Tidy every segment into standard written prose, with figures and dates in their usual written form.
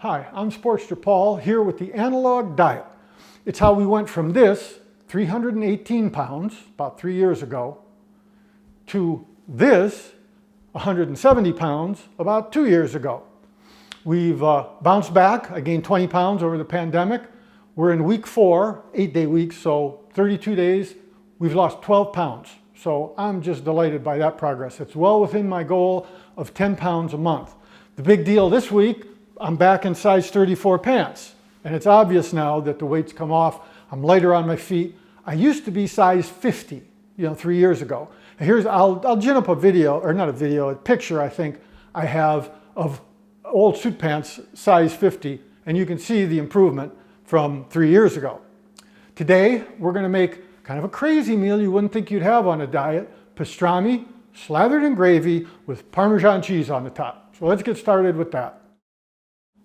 Hi, I'm Sportster Paul here with the analog diet. It's how we went from this 318 pounds about 3 years ago to this 170 pounds about 2 years ago. We've bounced back. I gained 20 pounds over the pandemic. We're in week 4, 8-day week, so 32 days. We've lost 12 pounds. So I'm just delighted by that progress. It's well within my goal of 10 pounds a month. The big deal this week, I'm back in size 34 pants. And it's obvious now that the weight's come off. I'm lighter on my feet. I used to be size 50, 3 years ago. And I'll gin up a video, or not a video, a picture I think I have of old suit pants size 50. And you can see the improvement from 3 years ago. Today, we're gonna make kind of a crazy meal you wouldn't think you'd have on a diet. Pastrami, slathered in gravy with Parmesan cheese on the top. So let's get started with that.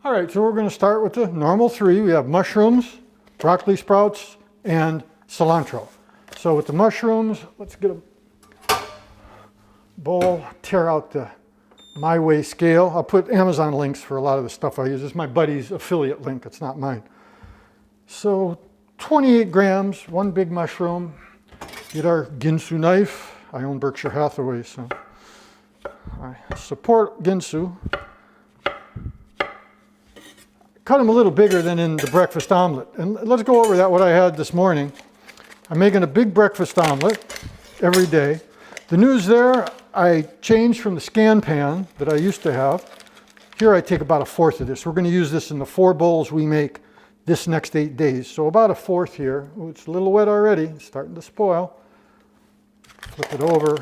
All right, so we're going to start with the normal 3. We have mushrooms, broccoli sprouts, and cilantro. So with the mushrooms, let's get a bowl, tear out the My Way scale. I'll put Amazon links for a lot of the stuff I use. It's my buddy's affiliate link, it's not mine. So 28 grams, 1 big mushroom. Get our Ginsu knife. I own Berkshire Hathaway, so I support Ginsu. Cut them a little bigger than in the breakfast omelet. And let's go over that, what I had this morning. I'm making a big breakfast omelet every day. The news there, I changed from the scan pan that I used to have. Here I take about 1/4 of this. We're going to use this in the 4 bowls we make this next 8 days. So about 1/4 here. Ooh, it's a little wet already, it's starting to spoil. Flip it over,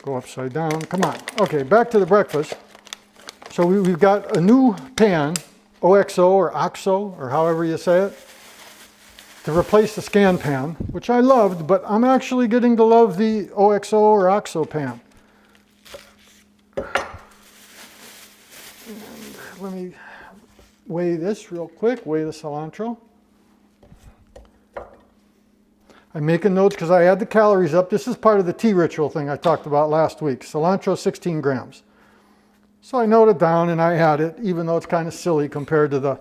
go upside down. Come on. Okay, back to the breakfast. So we've got a new pan, OXO or OXO, or however you say it, to replace the scan pan, which I loved, but I'm actually getting to love the OXO or OXO pan. And let me weigh this real quick, weigh the cilantro. I'm making notes because I add the calories up. This is part of the tea ritual thing I talked about last week. Cilantro, 16 grams. So I note it down and I add it, even though it's kind of silly compared to the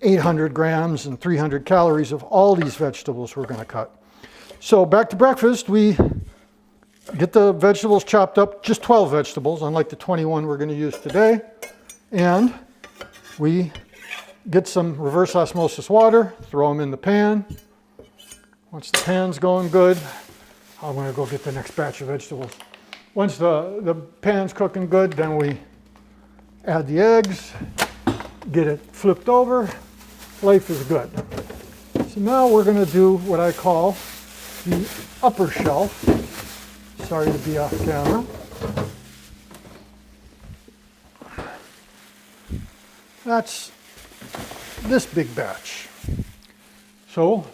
800 grams and 300 calories of all these vegetables we're going to cut. So back to breakfast, we get the vegetables chopped up, just 12 vegetables, unlike the 21 we're going to use today. And we get some reverse osmosis water, throw them in the pan. Once the pan's going good, I'm going to go get the next batch of vegetables. Once the pan's cooking good, then we add the eggs, get it flipped over. Life is good. So now we're going to do what I call the upper shelf. Sorry to be off camera. That's this big batch. So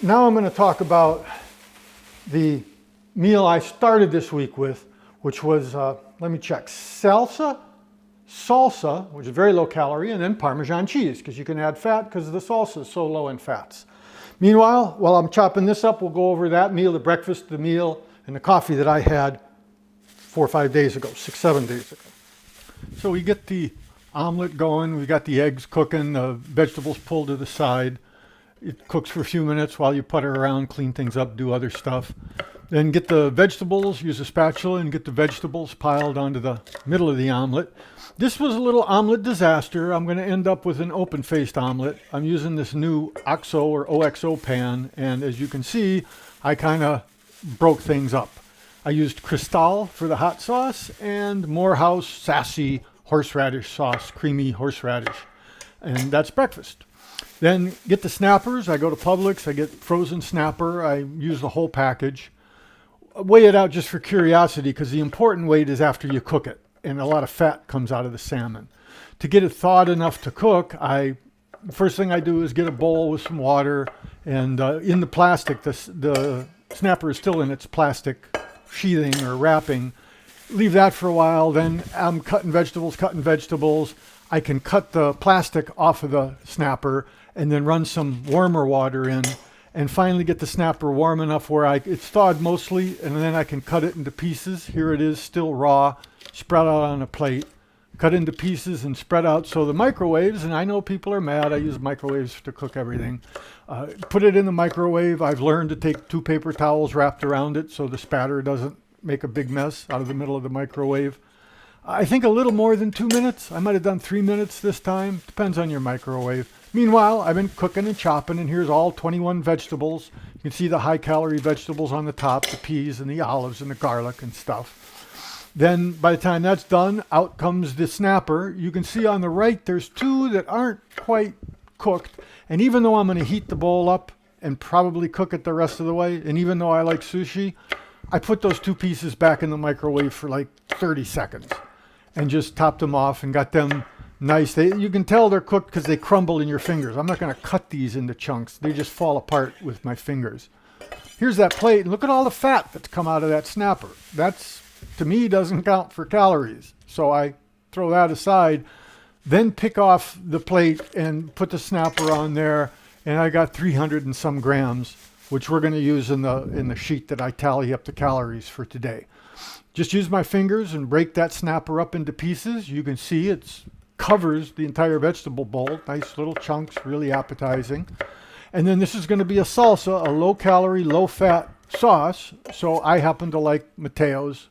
now I'm going to talk about the meal I started this week with, which was, let me check, salsa, which is very low calorie, and then Parmesan cheese, because you can add fat because the salsa is so low in fats. Meanwhile, while I'm chopping this up, we'll go over that meal, the breakfast, the meal, and the coffee that I had 4 or 5 days ago, 6, 7 days ago. So we get the omelet going, we got the eggs cooking, the vegetables pulled to the side. It cooks for a few minutes while you putter around, clean things up, do other stuff. Then get the vegetables, use a spatula and get the vegetables piled onto the middle of the omelet. This was a little omelet disaster. I'm going to end up with an open-faced omelet. I'm using this new OXO or OXO pan, and as you can see, I kind of broke things up. I used Cristal for the hot sauce and Morehouse sassy horseradish sauce, creamy horseradish. And that's breakfast. Then get the snappers. I go to Publix, I get frozen snapper. I use the whole package. Weigh it out just for curiosity because the important weight is after you cook it, and a lot of fat comes out of the salmon. To get it thawed enough to cook, first thing I do is get a bowl with some water, and in the plastic, the snapper is still in its plastic sheathing or wrapping. Leave that for a while, then I'm cutting vegetables. I can cut the plastic off of the snapper and then run some warmer water in and finally get the snapper warm enough where it's thawed mostly, and then I can cut it into pieces. Here it is, still raw, spread out on a plate, cut into pieces and spread out. So the microwaves, and I know people are mad, I use microwaves to cook everything. Put it in the microwave. I've learned to take 2 paper towels wrapped around it so the spatter doesn't make a big mess out of the middle of the microwave. I think a little more than 2 minutes. I might have done 3 minutes this time. Depends on your microwave. Meanwhile, I've been cooking and chopping, and here's all 21 vegetables. You can see the high-calorie vegetables on the top, the peas and the olives and the garlic and stuff. Then by the time that's done, out comes the snapper. You can see on the right there's 2 that aren't quite cooked. And even though I'm going to heat the bowl up and probably cook it the rest of the way, and even though I like sushi, I put those 2 pieces back in the microwave for like 30 seconds and just topped them off and got them nice. You can tell they're cooked because they crumble in your fingers. I'm not going to cut these into chunks. They just fall apart with my fingers. Here's that plate. And look at all the fat that's come out of that snapper. That's, to me, doesn't count for calories. So I throw that aside, then pick off the plate and put the snapper on there. And I got 300 and some grams, which we're going to use in the sheet that I tally up the calories for today. Just use my fingers and break that snapper up into pieces. You can see it covers the entire vegetable bowl. Nice little chunks, really appetizing. And then this is going to be a salsa, a low-calorie, low-fat sauce. So I happen to like Mateo's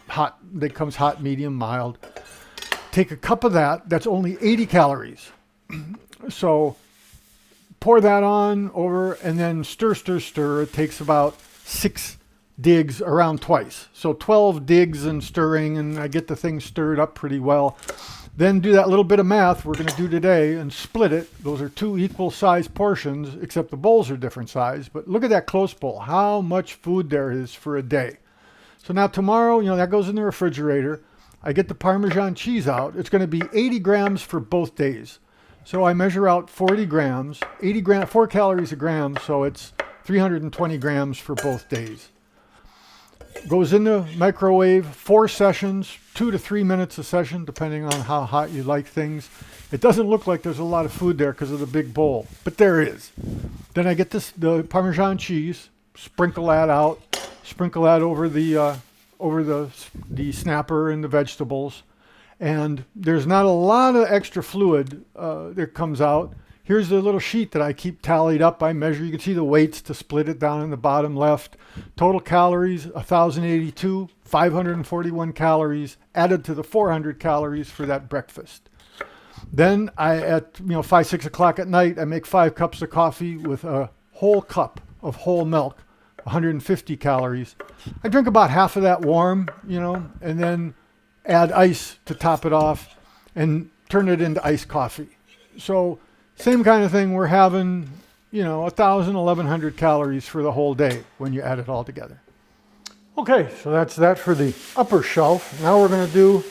hot. That comes hot, medium, mild. Take a cup of that. That's only 80 calories. So pour that on over and then stir, stir, stir. It takes about 6 digs around twice. So 12 digs and stirring, and I get the thing stirred up pretty well. Then do that little bit of math we're going to do today and split it. Those are 2 equal size portions, except the bowls are different size. But look at that close bowl, how much food there is for a day. So now tomorrow, that goes in the refrigerator. I get the Parmesan cheese out. It's going to be 80 grams for both days. So I measure out 40 grams, 4 calories a gram. So it's 320 grams for both days. Goes in the microwave, 4 sessions, 2 to 3 minutes a session, depending on how hot you like things. It doesn't look like there's a lot of food there because of the big bowl, but there is. Then I get the Parmesan cheese, sprinkle that out, sprinkle that over the snapper and the vegetables, and there's not a lot of extra fluid that comes out. Here's the little sheet that I keep tallied up. I measure. You can see the weights to split it down in the bottom left. Total calories, 1,082, 541 calories added to the 400 calories for that breakfast. Then at 5, 6 o'clock at night, I make 5 cups of coffee with a whole cup of whole milk, 150 calories. I drink about half of that warm, and then add ice to top it off and turn it into iced coffee. So same kind of thing. We're having, 1,000, 1,100 calories for the whole day when you add it all together. Okay, so that's that for the upper shelf. Now we're going to do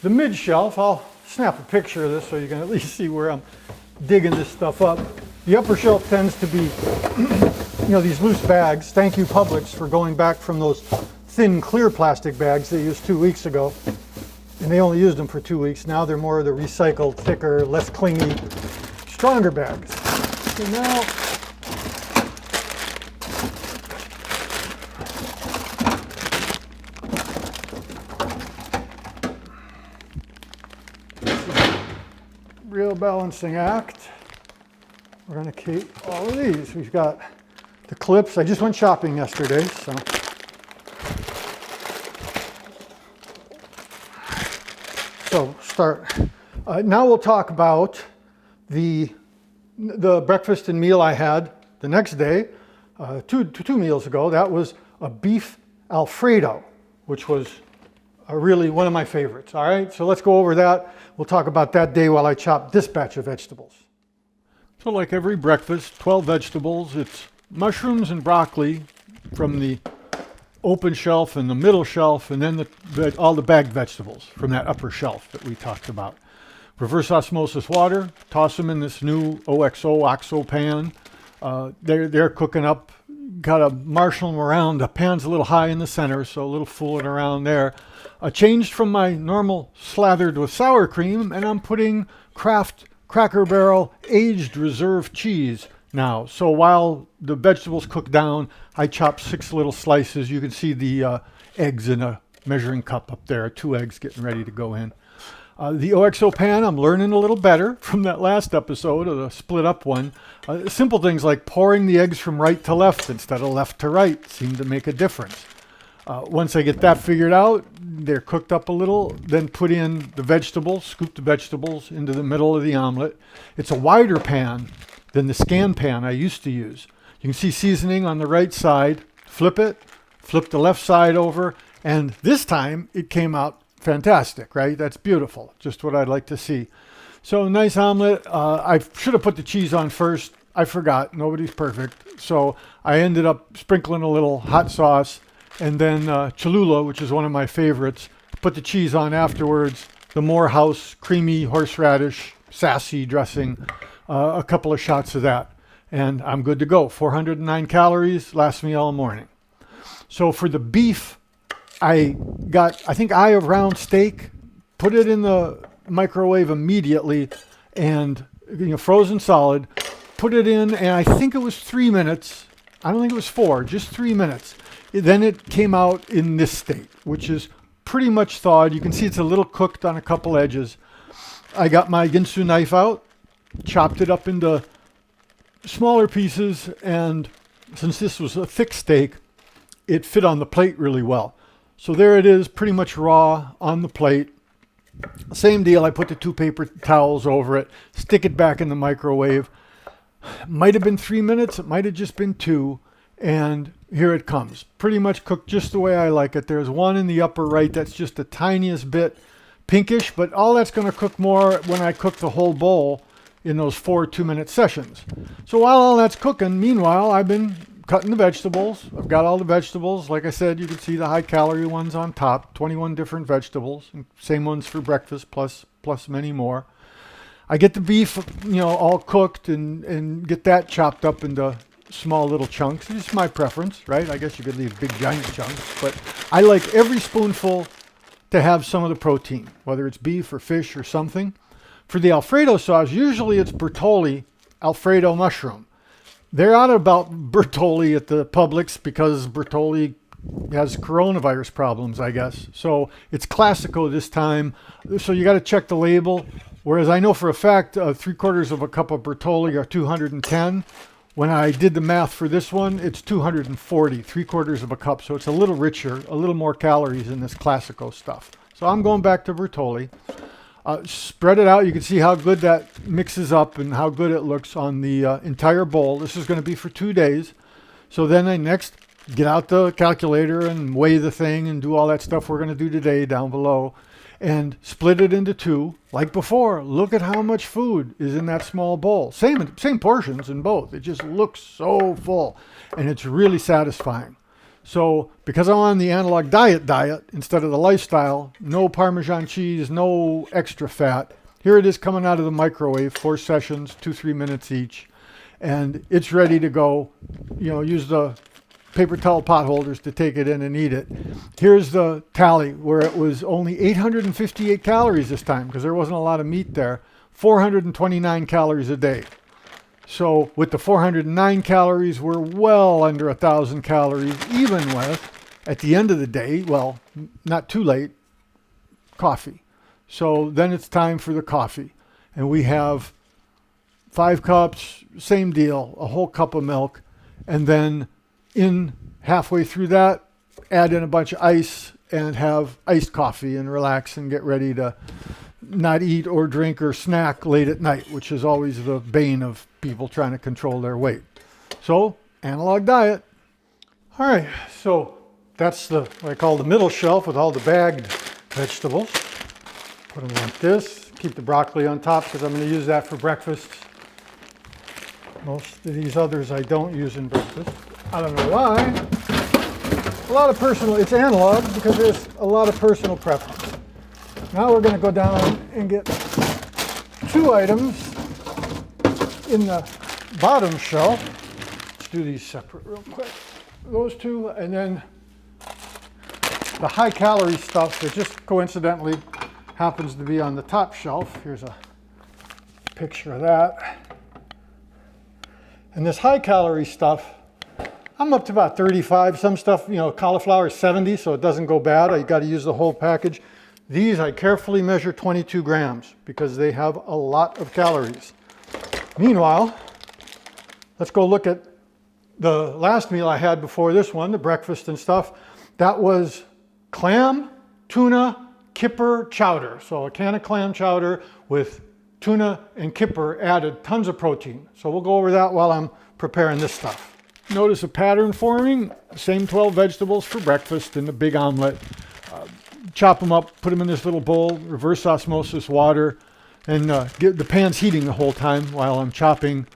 the mid shelf. I'll snap a picture of this so you can at least see where I'm digging this stuff up. The upper shelf tends to be, these loose bags. Thank you, Publix, for going back from those thin, clear plastic bags they used 2 weeks ago. And they only used them for 2 weeks. Now they're more of the recycled, thicker, less clingy, stronger bags. So now, real balancing act. We're going to keep all of these. We've got the clips. I just went shopping yesterday, so. So start. Now we'll talk about the breakfast and meal I had the next day, two meals ago. That was a beef Alfredo, which was really one of my favorites. All right, so let's go over that. We'll talk about that day while I chop this batch of vegetables. So like every breakfast, 12 vegetables. It's mushrooms and broccoli from the open shelf and the middle shelf, and then all the bagged vegetables from that upper shelf that we talked about. Reverse osmosis water, toss them in this new OXO pan. They're cooking up. Got to marshal them around. The pan's a little high in the center, so a little fooling around there. I changed from my normal slathered with sour cream, and I'm putting Kraft Cracker Barrel aged reserve cheese now. So while the vegetables cook down, I chop 6 little slices. You can see the eggs in a measuring cup up there, 2 eggs getting ready to go in. The OXO pan, I'm learning a little better from that last episode, of the split up one. Simple things like pouring the eggs from right to left instead of left to right seem to make a difference. Once I get that figured out, they're cooked up a little, then put in the vegetables, scoop the vegetables into the middle of the omelet. It's a wider pan than the scan pan I used to use. You can see seasoning on the right side, flip it, flip the left side over, and this time it came out fantastic, right? That's beautiful, just what I'd like to see. So nice omelet. I should have put the cheese on first. I forgot, nobody's perfect. So I ended up sprinkling a little hot sauce and then Cholula, which is one of my favorites. Put the cheese on afterwards. The Morehouse creamy horseradish sassy dressing, a couple of shots of that. And I'm good to go. 409 calories, lasts me all morning. So for the beef, I think eye of round steak, put it in the microwave immediately, and frozen solid, put it in, and I think it was 3 minutes. I don't think it was 4, just 3 minutes. Then it came out in this state, which is pretty much thawed. You can see it's a little cooked on a couple edges. I got my Ginsu knife out, chopped it up into smaller pieces, and since this was a thick steak, it fit on the plate really well. So there it is, pretty much raw on the plate. Same deal, I put the 2 paper towels over it, stick it back in the microwave. Might have been 3 minutes, it might have just been 2, and here it comes. Pretty much cooked just the way I like it. There's one in the upper right that's just the tiniest bit pinkish, but all that's going to cook more when I cook the whole bowl in those 4 2-minute sessions. So while all that's cooking, meanwhile, I've been cutting the vegetables. I've got all the vegetables. Like I said, you can see the high-calorie ones on top, 21 different vegetables, and same ones for breakfast, plus many more. I get the beef, all cooked and get that chopped up into small little chunks. It's my preference, right? I guess you could leave big giant chunks, but I like every spoonful to have some of the protein, whether it's beef or fish or something. For the Alfredo sauce, usually it's Bertolli Alfredo mushroom. They're out about Bertolli at the Publix because Bertolli has coronavirus problems, I guess. So it's Classico this time. So you got to check the label. Whereas I know for a fact 3/4 of a cup of Bertolli are 210. When I did the math for this one, it's 240, 3/4 of a cup. So it's a little richer, a little more calories in this Classico stuff. So I'm going back to Bertolli. Spread it out. You can see how good that mixes up and how good it looks on the entire bowl. This is going to be for 2 days. So then I next get out the calculator and weigh the thing and do all that stuff we're going to do today down below and split it into 2 like before. Look at how much food is in that small bowl. Same portions in both. It just looks so full and it's really satisfying. So because I'm on the analog diet instead of the lifestyle, no Parmesan cheese, no extra fat. Here it is coming out of the microwave, 4 sessions, 2-3 minutes each. And it's ready to go. Use the paper towel pot holders to take it in and eat it. Here's the tally where it was only 858 calories this time because there wasn't a lot of meat there. 429 calories a day. So with the 409 calories, we're well under 1,000 calories, even with, at the end of the day, well, not too late, coffee. So then it's time for the coffee. And we have 5 cups, same deal, a whole cup of milk. And then halfway through that, add in a bunch of ice and have iced coffee and relax and get ready to not eat or drink or snack late at night, which is always the bane of people trying to control their weight. So, analog diet. All right, so that's what I call the middle shelf with all the bagged vegetables. Put them like this. Keep the broccoli on top because I'm going to use that for breakfast. Most of these others I don't use in breakfast. I don't know why. It's analog because there's a lot of personal preference. Now we're going to go down and get 2 items in the bottom shelf. Let's do these separate real quick. Those 2, and then the high-calorie stuff that just coincidentally happens to be on the top shelf. Here's a picture of that. And this high-calorie stuff, I'm up to about 35. Some stuff, you know, cauliflower is 70, so it doesn't go bad. I got to use the whole package. These I carefully measure 22 grams because they have a lot of calories. Meanwhile, let's go look at the last meal I had before this one, the breakfast and stuff. That was clam, tuna, kipper chowder. So a can of clam chowder with tuna and kipper added, tons of protein. So we'll go over that while I'm preparing this stuff. Notice a pattern forming, same 12 vegetables for breakfast in the big omelet. Chop them up, put them in this little bowl, reverse osmosis water, and get the pan's heating the whole time while I'm chopping.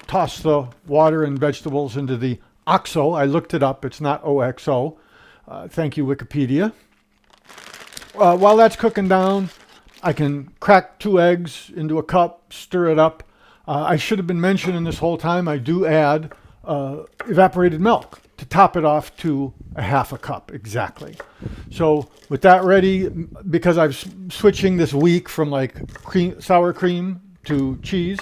Toss the water and vegetables into the OXO. I looked it up, it's not OXO. Thank you, Wikipedia. While that's cooking down, I can crack 2 eggs into a cup, stir it up. I should have been mentioning this whole time, I do add evaporated milk to top it off to a half a cup exactly. So with that ready, because I'm switching this week from like sour cream to cheese,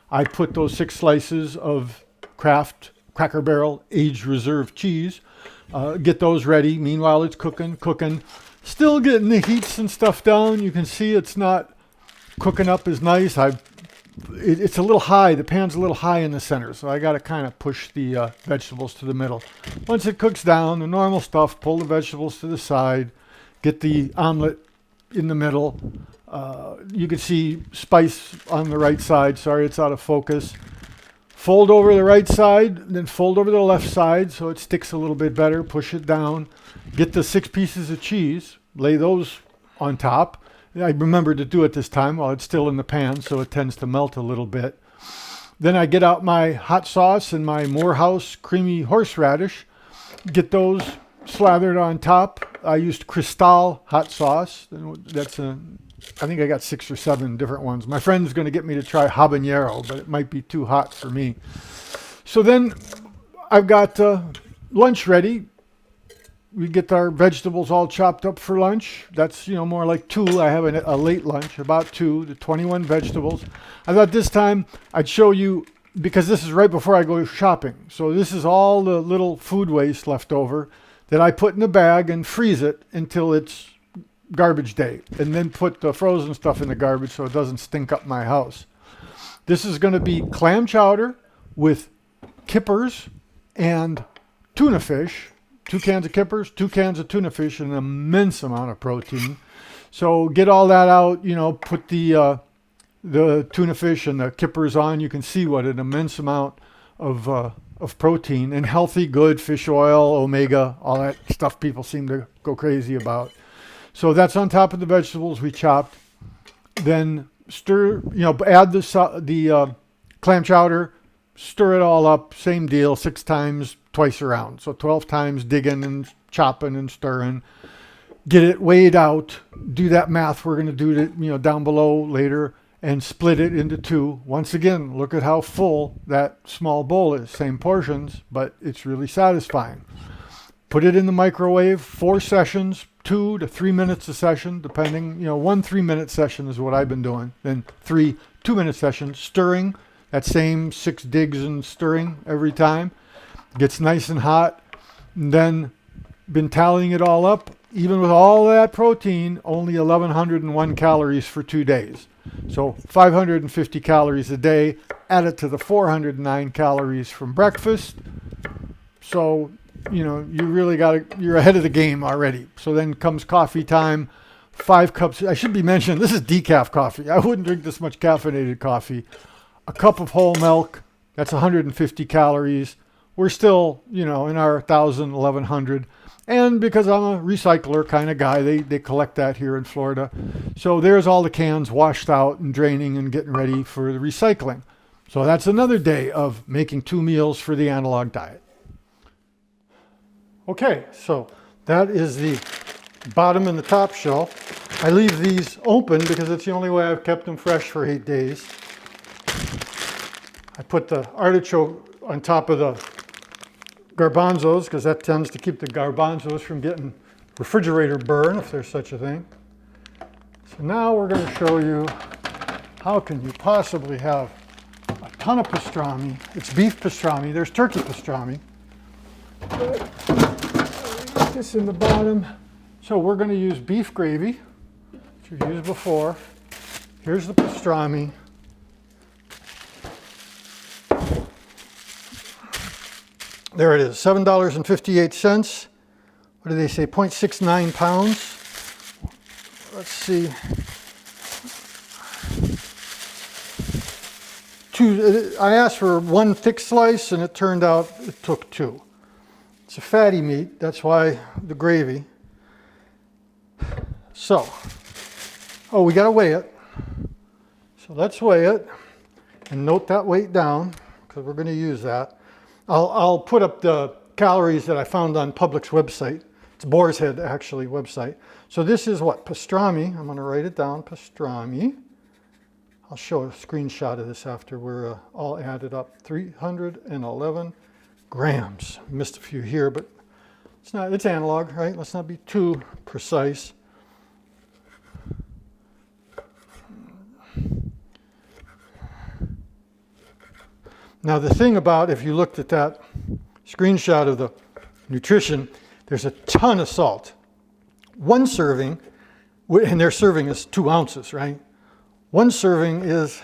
I put those 6 slices of Kraft Cracker Barrel aged reserve cheese, get those ready. Meanwhile, it's cooking. Still getting the heats and stuff down. You can see it's not cooking up as nice. It's a little high. The pan's a little high in the center, so I got to kind of push the vegetables to the middle. Once it cooks down, the normal stuff, pull the vegetables to the side, get the omelet in the middle. You can see spice on the right side. Sorry, it's out of focus. Fold over the right side, then fold over the left side so it sticks a little bit better. Push it down. Get the 6 pieces of cheese. Lay those on top. I remember to do it this time while it's still in the pan, so it tends to melt a little bit. Then I get out my hot sauce and my Morehouse creamy horseradish. Get those slathered on top. I used Cristal hot sauce. I think I got 6 or 7 different ones. My friend's going to get me to try habanero, but it might be too hot for me. So then I've got lunch ready. We get our vegetables all chopped up for lunch. That's, more like 2. I have a late lunch, about 2 to 21 vegetables. I thought this time I'd show you, because this is right before I go shopping. So this is all the little food waste left over that I put in a bag and freeze it until it's garbage day, and then put the frozen stuff in the garbage so it doesn't stink up my house. This is going to be clam chowder with kippers and tuna fish. 2 cans of kippers, 2 cans of tuna fish, and an immense amount of protein. So get all that out, put the tuna fish and the kippers on. You can see what an immense amount of protein and healthy, good fish oil, omega, all that stuff people seem to go crazy about. So that's on top of the vegetables we chopped. Then stir, add the clam chowder, stir it all up, same deal, 6 times, twice around. So 12 times digging and chopping and stirring. Get it weighed out. Do that math we're going to do down below later, and split it into 2. Once again, look at how full that small bowl is. Same portions, but it's really satisfying. Put it in the microwave, 4 sessions, 2 to 3 minutes a session, depending. 1 3-minute session is what I've been doing. Then 3 2-minute sessions, stirring. That same 6 digs and stirring every time. Gets nice and hot. And then been tallying it all up. Even with all that protein, only 1,101 calories for 2 days. So 550 calories a day. Add it to the 409 calories from breakfast. So you really you're ahead of the game already. So then comes coffee time. 5 cups. I should be mentioning, this is decaf coffee. I wouldn't drink this much caffeinated coffee. A cup of whole milk. That's 150 calories. We're still, in our 1,000, 1,100. And because I'm a recycler kind of guy, they collect that here in Florida. So there's all the cans washed out and draining and getting ready for the recycling. So that's another day of making 2 meals for the analog diet. Okay, so that is the bottom and the top shelf. I leave these open because it's the only way I've kept them fresh for 8 days. I put the artichoke on top of the garbanzos because that tends to keep the garbanzos from getting refrigerator burn, if there's such a thing. So now we're going to show you how can you possibly have a ton of pastrami. It's beef pastrami. There's turkey pastrami. Put this in the bottom. So we're going to use beef gravy, which we've used before. Here's the pastrami. There it is, $7.58. What do they say, 0.69 pounds? Let's see. I asked for one thick slice and it turned out it took two. It's a fatty meat, that's why the gravy. So, oh, we gotta weigh it. So let's weigh it and note that weight down because we're gonna use that. I'll put up the calories that I found on Public's website. It's Boar's Head, actually, website. So this is what? Pastrami. I'm going to write it down. Pastrami. I'll show a screenshot of this after we're all added up. 311 grams. Missed a few here, but it's analog, right? Let's not be too precise. Now the thing about, if you looked at that screenshot of the nutrition, there's a ton of salt. One serving, and their serving is 2 ounces, right? One serving is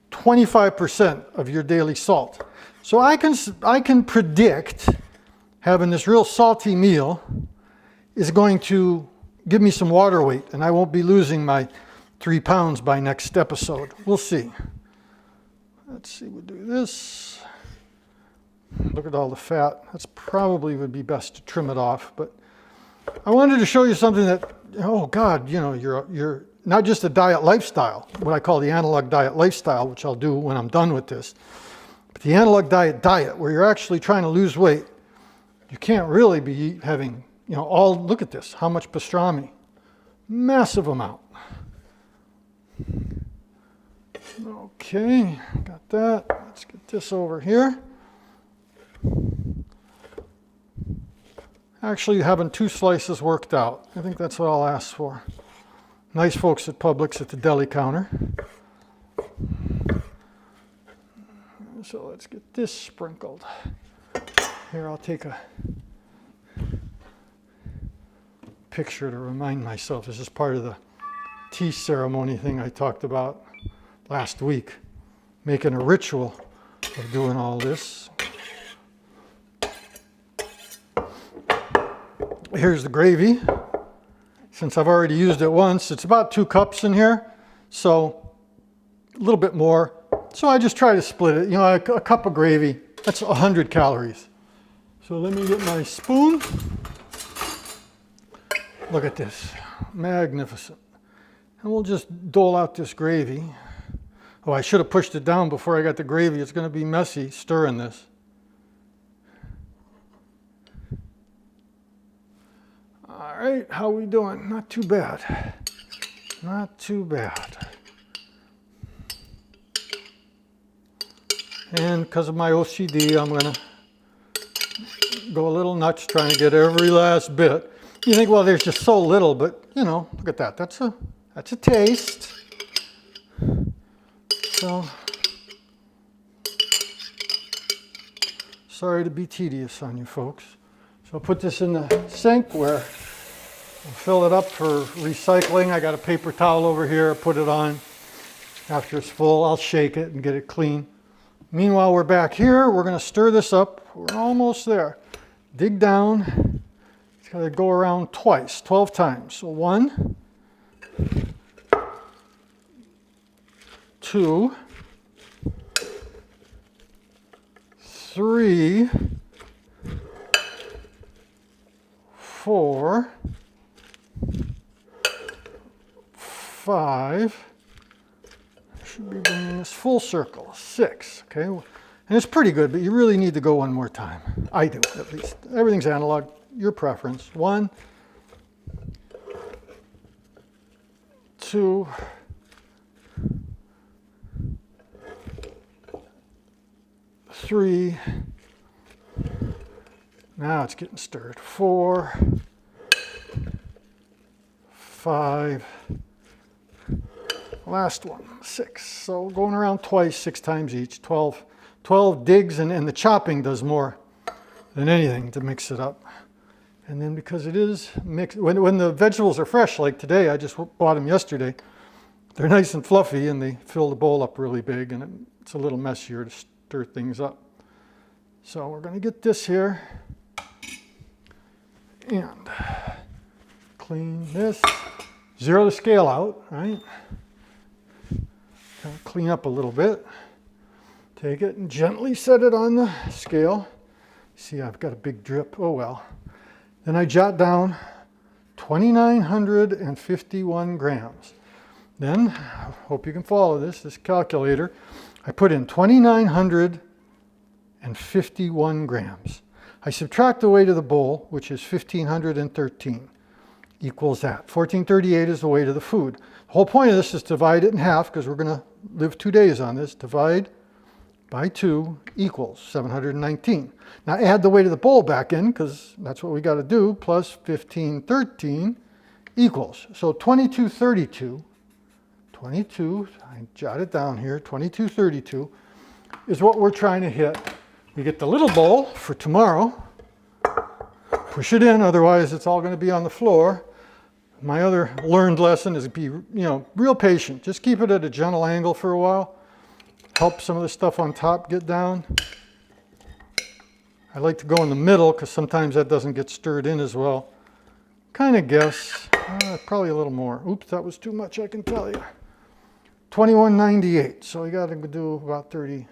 25% of your daily salt. So I can predict having this real salty meal is going to give me some water weight, and I won't be losing my 3 pounds by next episode. We'll see. Let's see, we'll do this. Look at all the fat. That's probably would be best to trim it off, but I wanted to show you something that, oh God, you know, you're not just a diet lifestyle, what I call the analog diet lifestyle, which I'll do when I'm done with this, but the analog diet where you're actually trying to lose weight. You can't really be having, you know, look at this, how much pastrami, massive amount. Okay, got that. Let's get this over here. Actually, having 2 slices worked out. I think that's what I'll ask for. Nice folks at Publix at the deli counter. So let's get this sprinkled. Here, I'll take a picture to remind myself. This is part of the tea ceremony thing I talked about last week, making a ritual of doing all this. Here's the gravy. Since I've already used it once, it's about 2 cups in here, so a little bit more. So I just try to split it. You know, a cup of gravy, that's 100 calories. So let me get my spoon. Look at this, magnificent. And we'll just dole out this gravy. Oh, I should have pushed it down before I got the gravy. It's going to be messy stirring this. All right, how we doing? Not too bad. Not too bad. And because of my OCD, I'm going to go a little nuts trying to get every last bit. You think, well, there's just so little, but you know, look at that. That's a taste. So, sorry to be tedious on you folks. So I'll put this in the sink where I'll fill it up for recycling. I got a paper towel over here, put it on. After it's full, I'll shake it and get it clean. Meanwhile, we're back here. We're going to stir this up. We're almost there. Dig down. It's got to go around twice, 12 times. So 1, 2, 3, 4, 5. Should be bringing this full circle. 6. Okay, and it's pretty good, but you really need to go one more time. I do, at least. Everything's analog. Your preference. 1, 2, 3. Now it's getting stirred. 4, 5. Last one, 6. So going around twice, 6 times each, 12 digs, and the chopping does more than anything to mix it up. And then because it is mixed, when the vegetables are fresh, like today, I just bought them yesterday, they're nice and fluffy and they fill the bowl up really big, and it's a little messier to stir things up. So we're going to get this here and clean this, zero the scale out, right? Kind of clean up a little bit. Take it and gently set it on the scale. See, I've got a big drip, oh well. Then I jot down 2,951 grams. Then, I hope you can follow this calculator, I put in 2,951 grams. I subtract the weight of the bowl, which is 1,513, equals that. 1,438 is the weight of the food. The whole point of this is to divide it in half, because we're going to live 2 days on this. Divide by 2 equals 719. Now add the weight of the bowl back in, because that's what we got to do, plus 1,513 equals. So 2232, I jot it down here, 2232 is what we're trying to hit. We get the little bowl for tomorrow, push it in, otherwise it's all going to be on the floor. My other learned lesson is be, real patient. Just keep it at a gentle angle for a while. Help some of the stuff on top get down. I like to go in the middle because sometimes that doesn't get stirred in as well. Kind of guess, probably a little more. Oops, that was too much, I can tell you. 2198, so we got to do about 30,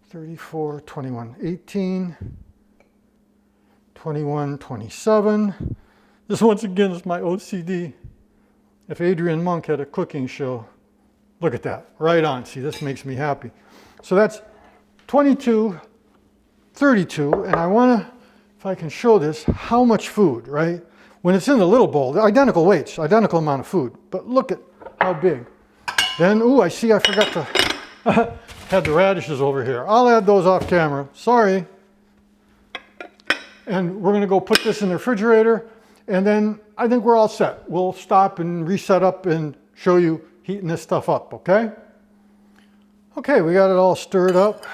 34, 21, 18, 21, 27. This once again is my OCD. If Adrian Monk had a cooking show, look at that, right on. See, this makes me happy. So that's 22, 32, and I want to, if I can show this, how much food, right? When it's in the little bowl, the identical weights, identical amount of food, but look at how big. Then, I see I forgot to, had the radishes over here. I'll add those off camera, sorry. And we're going to go put this in the refrigerator, and then I think we're all set. We'll stop and reset up and show you heating this stuff up, okay? Okay, we got it all stirred up.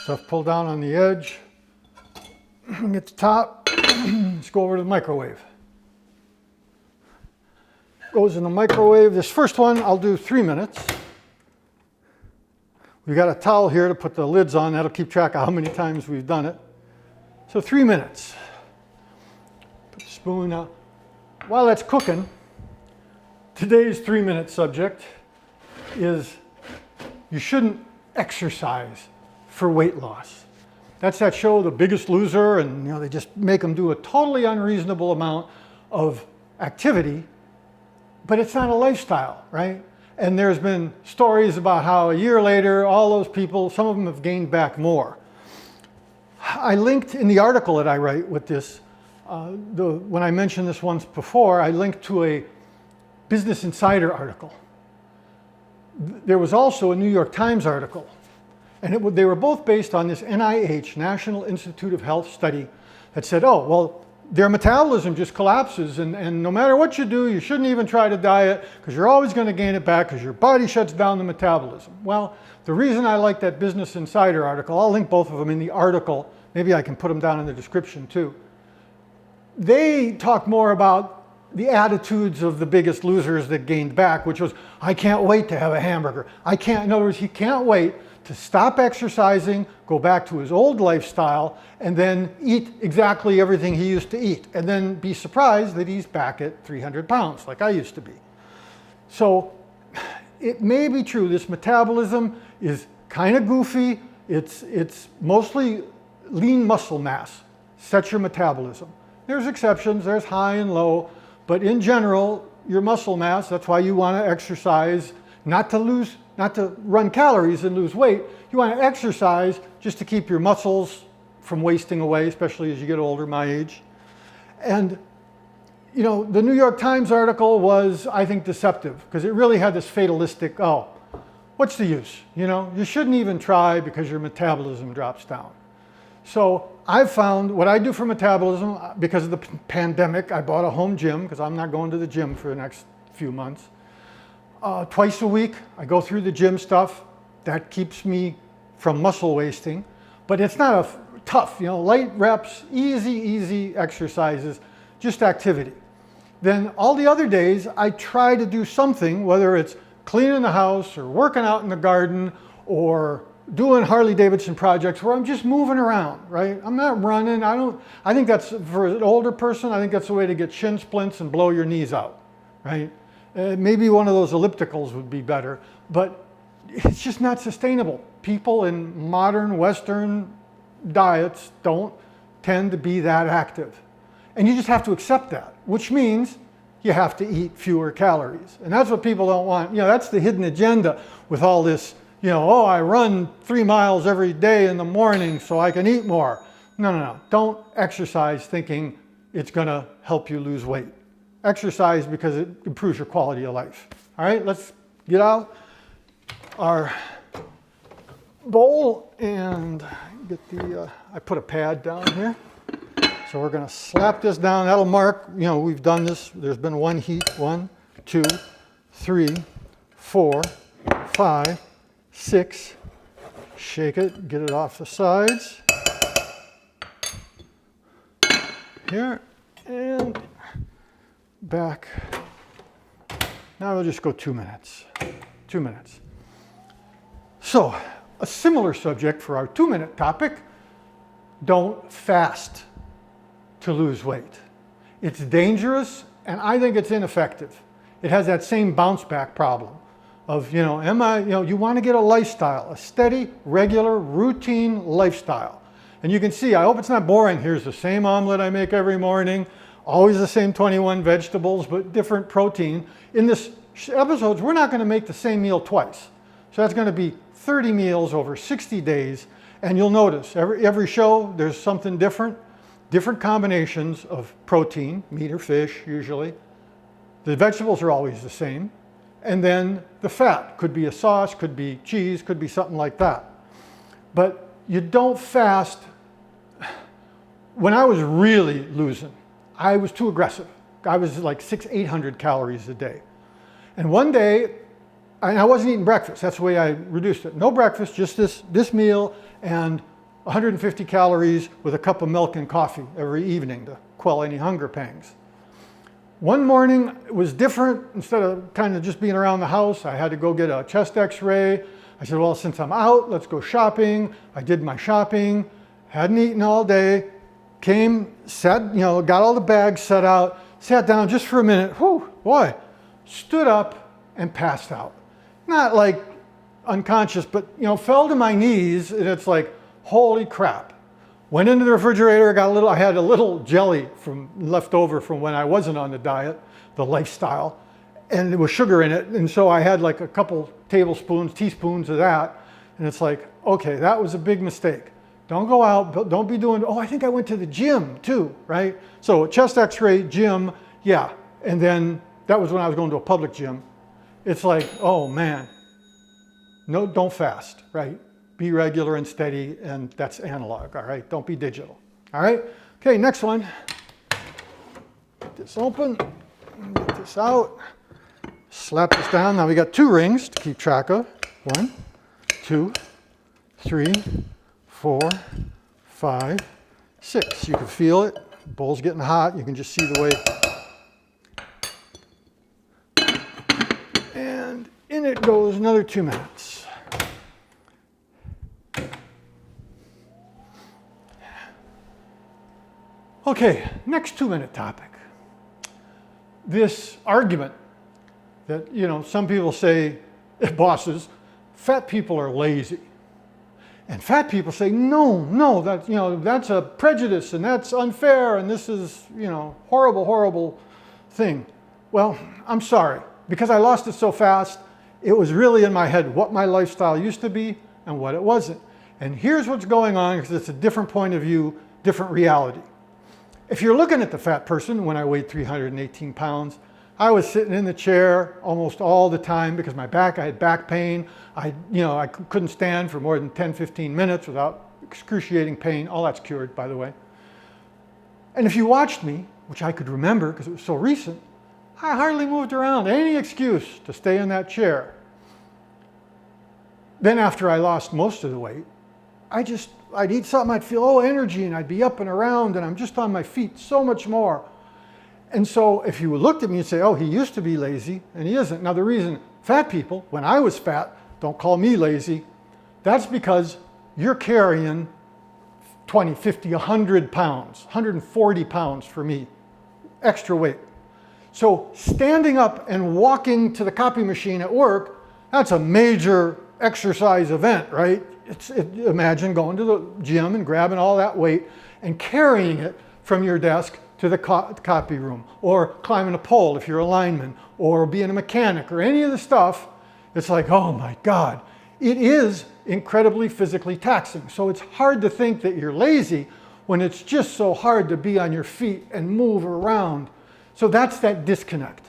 Stuff pulled down on the edge. Get the top. Let's go over to the microwave. Goes in the microwave. This first one, I'll do 3 minutes. We've got a towel here to put the lids on. That'll keep track of how many times we've done it. So 3 minutes. Put the spoon out. While that's cooking, today's 3-minute subject is you shouldn't exercise for weight loss. That's that show, The Biggest Loser, and they just make them do a totally unreasonable amount of activity, but it's not a lifestyle, right? And there's been stories about how a year later, all those people, some of them have gained back more. I linked in the article that I write with this, when I mentioned this once before, I linked to a Business Insider article. There was also a New York Times article, and they were both based on this NIH, National Institute of Health study that said, their metabolism just collapses, and no matter what you do, you shouldn't even try to diet because you're always going to gain it back because your body shuts down the metabolism. Well, the reason I like that Business Insider article, I'll link both of them in the article, maybe I can put them down in the description too. They talk more about the attitudes of the biggest losers that gained back, which was, I can't wait to have a hamburger. In other words, he can't wait to stop exercising, go back to his old lifestyle, and then eat exactly everything he used to eat, and then be surprised that he's back at 300 pounds like I used to be. So it may be true, this metabolism is kind of goofy. It's mostly lean muscle mass sets your metabolism. There's exceptions, there's high and low, but in general, your muscle mass, that's why you want to exercise, not to run calories and lose weight. You want to exercise just to keep your muscles from wasting away, especially as you get older, my age. And the New York Times article was, I think, deceptive because it really had this fatalistic, what's the use? You shouldn't even try because your metabolism drops down. So I've found what I do for metabolism, because of the pandemic, I bought a home gym because I'm not going to the gym for the next few months. Twice a week, I go through the gym stuff. That keeps me from muscle wasting. But it's not a tough, light reps, easy exercises, just activity. Then all the other days, I try to do something, whether it's cleaning the house or working out in the garden or doing Harley Davidson projects where I'm just moving around, right? I'm not running. I think that's, for an older person, I think that's the way to get shin splints and blow your knees out, right? Maybe one of those ellipticals would be better, but it's just not sustainable. People in modern Western diets don't tend to be that active. And you just have to accept that, which means you have to eat fewer calories. And that's what people don't want. That's the hidden agenda with all this, oh, I run 3 miles every day in the morning so I can eat more. No. Don't exercise thinking it's going to help you lose weight. Exercise because it improves your quality of life. All right, let's get out our bowl and get I put a pad down here. So we're going to slap this down. That'll mark, we've done this. There's been one heat. 1, 2, 3, 4, 5, 6. Shake it, get it off the sides. Here and back. Now we'll just go 2 minutes. 2 minutes. So, a similar subject for our 2-minute topic: don't fast to lose weight. It's dangerous, and I think it's ineffective. It has that same bounce back problem of, you want to get a lifestyle, a steady, regular, routine lifestyle. And you can see, I hope it's not boring. Here's the same omelet I make every morning, always the same 21 vegetables, but different protein. In this episodes, we're not going to make the same meal twice. So that's going to be 30 meals over 60 days. And you'll notice every show, there's something different. Different combinations of protein, meat or fish usually. The vegetables are always the same. And then the fat could be a sauce, could be cheese, could be something like that. But you don't fast. When I was really losing, I was too aggressive. I was like 600-800 calories a day. And one day, and I wasn't eating breakfast. That's the way I reduced it. No breakfast, just this meal and 150 calories with a cup of milk and coffee every evening to quell any hunger pangs. One morning it was different. Instead of kind of just being around the house, I had to go get a chest x-ray. I said, well, since I'm out, let's go shopping. I did my shopping, hadn't eaten all day, came, sat, got all the bags set out, sat down just for a minute, whew, boy, stood up and passed out. Not like unconscious, but fell to my knees, and it's like, holy crap. Went into the refrigerator, I had a little jelly left over from when I wasn't on the diet, the lifestyle, and there was sugar in it. And so I had like a couple teaspoons of that. And it's like, okay, that was a big mistake. Don't go out, don't be doing, I think I went to the gym too, right? So chest x-ray, gym, yeah. And then that was when I was going to a public gym. It's like, oh man, no, don't fast, right? Be regular and steady, and that's analog, all right? Don't be digital, all right? Okay, next one. Get this open, get this out, slap this down. Now we got 2 rings to keep track of. 1, 2, 3, 4, 5, 6. You can feel it. The bowl's getting hot. You can just see the way. And in it goes another 2 minutes. Okay, next 2-minute topic. This argument that, some people say, bosses, fat people are lazy. And fat people say, no, that's a prejudice and that's unfair and this is, horrible, horrible thing. Well, I'm sorry, because I lost it so fast, it was really in my head what my lifestyle used to be and what it wasn't. And here's what's going on, because it's a different point of view, different reality. If you're looking at the fat person, when I weighed 318 pounds, I was sitting in the chair almost all the time because I had back pain. I couldn't stand for more than 10, 15 minutes without excruciating pain. All that's cured, by the way. And if you watched me, which I could remember because it was so recent, I hardly moved around. Any excuse to stay in that chair. Then after I lost most of the weight, I'd eat something, I'd feel, oh, energy, and I'd be up and around, and I'm just on my feet so much more. And so if you looked at me and say, oh, he used to be lazy, and he isn't. Now the reason fat people, when I was fat, don't call me lazy, that's because you're carrying 20, 50, 100 pounds, 140 pounds for me, extra weight. So standing up and walking to the copy machine at work, that's a major exercise event, right? Imagine going to the gym and grabbing all that weight and carrying it from your desk to the copy room, or climbing a pole if you're a lineman, or being a mechanic, or any of the stuff. It's like, oh my God, it is incredibly physically taxing. So it's hard to think that you're lazy when it's just so hard to be on your feet and move around. So that's that disconnect.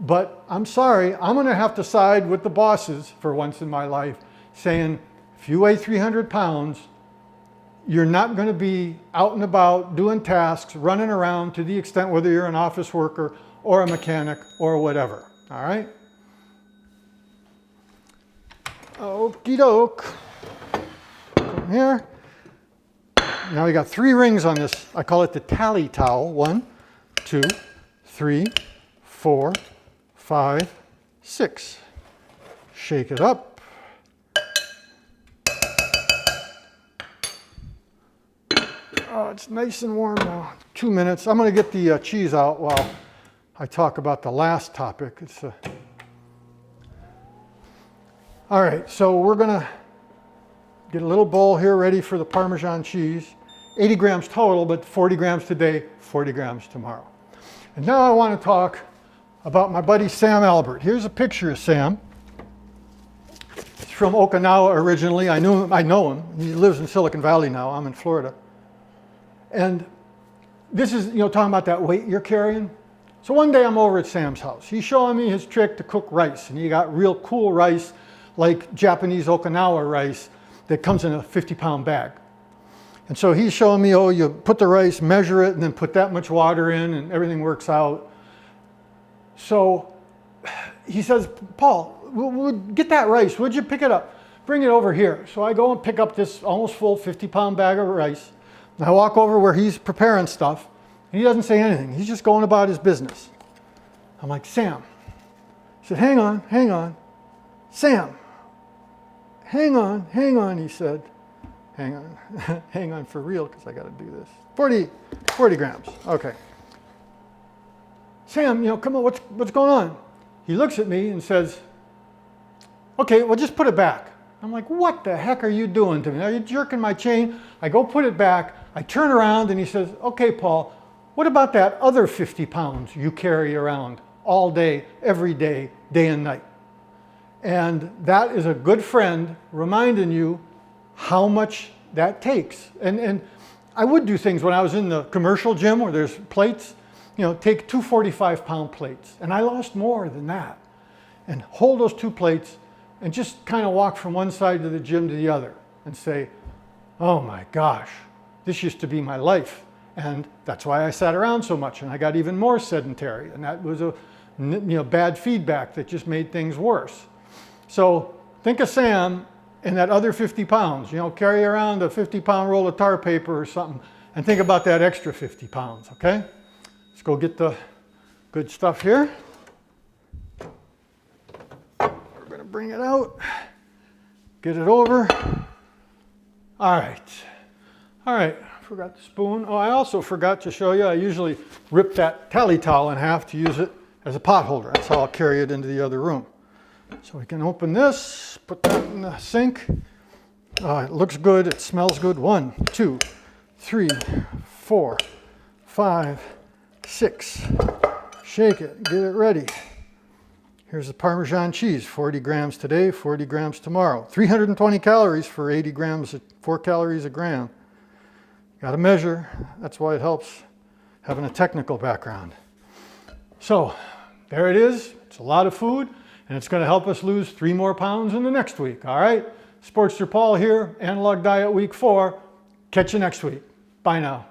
But I'm sorry, I'm gonna have to side with the bosses for once in my life, saying, if you weigh 300 pounds, you're not gonna be out and about doing tasks, running around to the extent whether you're an office worker or a mechanic or whatever, all right? Okie doke. Come here. Now we got 3 rings on this. I call it the tally towel. 1, 2, 3, 4, 5, 6. Shake it up. Oh, it's nice and warm now. 2 minutes. I'm going to get the cheese out while I talk about the last topic. All right, so we're going to get a little bowl here ready for the Parmesan cheese. 80 grams total, but 40 grams today, 40 grams tomorrow. And now I want to talk about my buddy Sam Albert. Here's a picture of Sam. He's from Okinawa originally. I know him. He lives in Silicon Valley now. I'm in Florida. And this is, talking about that weight you're carrying. So one day I'm over at Sam's house. He's showing me his trick to cook rice. And he got real cool rice, like Japanese Okinawa rice, that comes in a 50-pound bag. And so he's showing me, oh, you put the rice, measure it, and then put that much water in, and everything works out. So he says, Paul, we'll get that rice. Would you pick it up? Bring it over here. So I go and pick up this almost full 50-pound bag of rice. And I walk over where he's preparing stuff, and he doesn't say anything. He's just going about his business. I'm like, Sam. He said, hang on. Sam, hang on, he said. Hang on, hang on for real, because I got to do this. 40 grams, okay. Sam, come on, what's going on? He looks at me and says, okay, well, just put it back. I'm like, what the heck are you doing to me? Are you jerking my chain? I go put it back. I turn around and he says, okay, Paul, what about that other 50 pounds you carry around all day, every day, day and night? And that is a good friend reminding you how much that takes. And I would do things when I was in the commercial gym where there's plates, take 2 45-pound plates. And I lost more than that. And hold those 2 plates and just kind of walk from one side of the gym to the other and say, oh my gosh, this used to be my life. And that's why I sat around so much and I got even more sedentary. And that was a bad feedback that just made things worse. So think of Sam and that other 50 pounds, carry around a 50-pound roll of tar paper or something and think about that extra 50 pounds, okay? Let's go get the good stuff here. We're gonna bring it out, get it over. All right, forgot the spoon. Oh, I also forgot to show you, I usually rip that tally towel in half to use it as a pot holder. That's how I'll carry it into the other room. So we can open this, put that in the sink. It looks good, it smells good. 1, 2, 3, 4, 5, 6. Shake it, get it ready. Here's the Parmesan cheese, 40 grams today, 40 grams tomorrow. 320 calories for 80 grams, 4 calories a gram. Got to measure, that's why it helps having a technical background. So there it is, it's a lot of food. And it's going to help us lose 3 more pounds in the next week, all right? Sportster Paul here, Analog Diet Week 4. Catch you next week. Bye now.